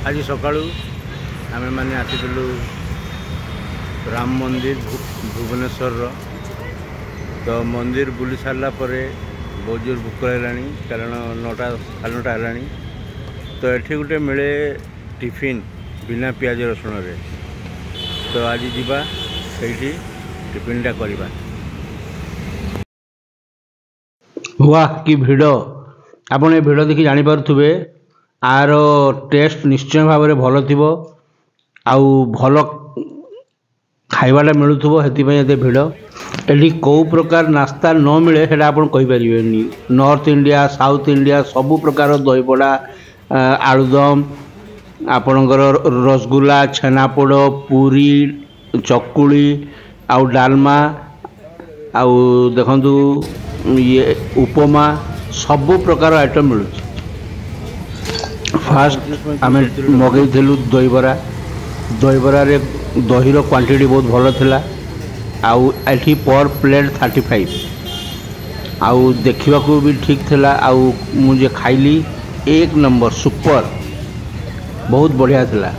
आज सका आम मैंने आसीलु राम मंदिर भुवनेश्वर तो मंदिर बुली सारा बहुत जोर भूक है कारण 9टा साढ़े 9टा है तो ये गोटे मिले टिफिन बिना पियाज रसुण रे तो आज जीवा से टिफिनटा करवा। वाह कि भिड़ आपड़ ये भिड़ देखि जानी पारुथुबे आर टेस्ट निश्चय भाव में भल थी आउ भल खाइबाटा मिलूथबो हेतिपई एते भिड़ एठी कौ प्रकार नास्ता न मिले सेटा आपन कहि परिबेनी। नॉर्थ इंडिया साउथ इंडिया सबु प्रकार दहीबड़ा आलुदम आपणकर रसगुल्ला छेनापोड़ पूरी चकुली आउ डालमा आउ देखंतु ये उपमा सबु प्रकार आइटम मिलू। फास्ट आम मगेलु दहीबरा दहीबरा रे दहीर क्वांटिटी बहुत भल थिला आउ एठी पर प्लेट 35 आउ देखा भी ठीक थिला आउ मुझे खाइली एक नंबर सुपर बहुत बढ़िया थिला।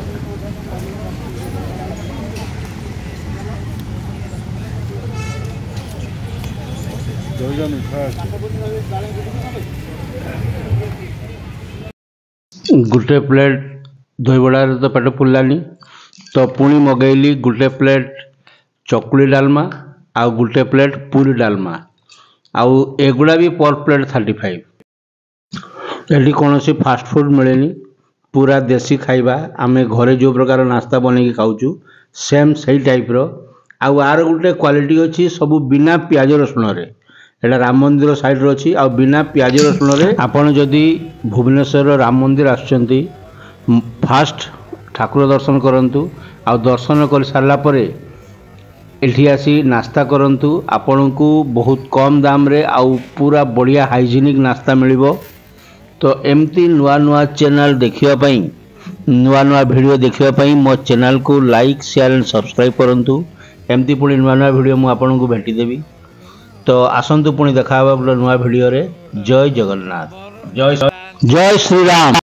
गुटे प्लेट दहीबड़ा तो पेट पुरलानी तो पुणी मगेली गुटे प्लेट चकुली डालमा आ गुटे प्लेट पूरी डालमा आउ एगुड़ा भी पर प्लेट 35। ये कौन सी फास्ट फूड मिलेनी पूरा देसी खाइबा आमे घरे जो प्रकार नास्ता बन खाऊँ सेम सही टाइप रो आउ आर गुटे क्वालिटी अच्छी सब बिना पियाज रसुण रे एटा राम मंदिर साइड अच्छी आ बिना पियाज रसुण रे आपन जदि भुवनेश्वर राम मंदिर आसुचंती फास्ट ठाकुर दर्शन करंतु आ दर्शन कर सारा परे एठी आसी नास्ता करंतु आपन को बहुत कम दाम रे आउ पूरा बढ़िया हाइजीनिक नास्ता मिलिबो। तो एमती नुआ नुआ चैनल देखिया पई नुआ नुआ वीडियो देखिया पई मो चैनल को लाइक शेयर एंड सब्सक्राइब करंतु एमती पुणी नुआ नुआ वीडियो मु आपन को भेटी देबी। तो आसंतु पुणी देखा नुआ वीडियो रे। जय जगन्नाथ जय श्री राम।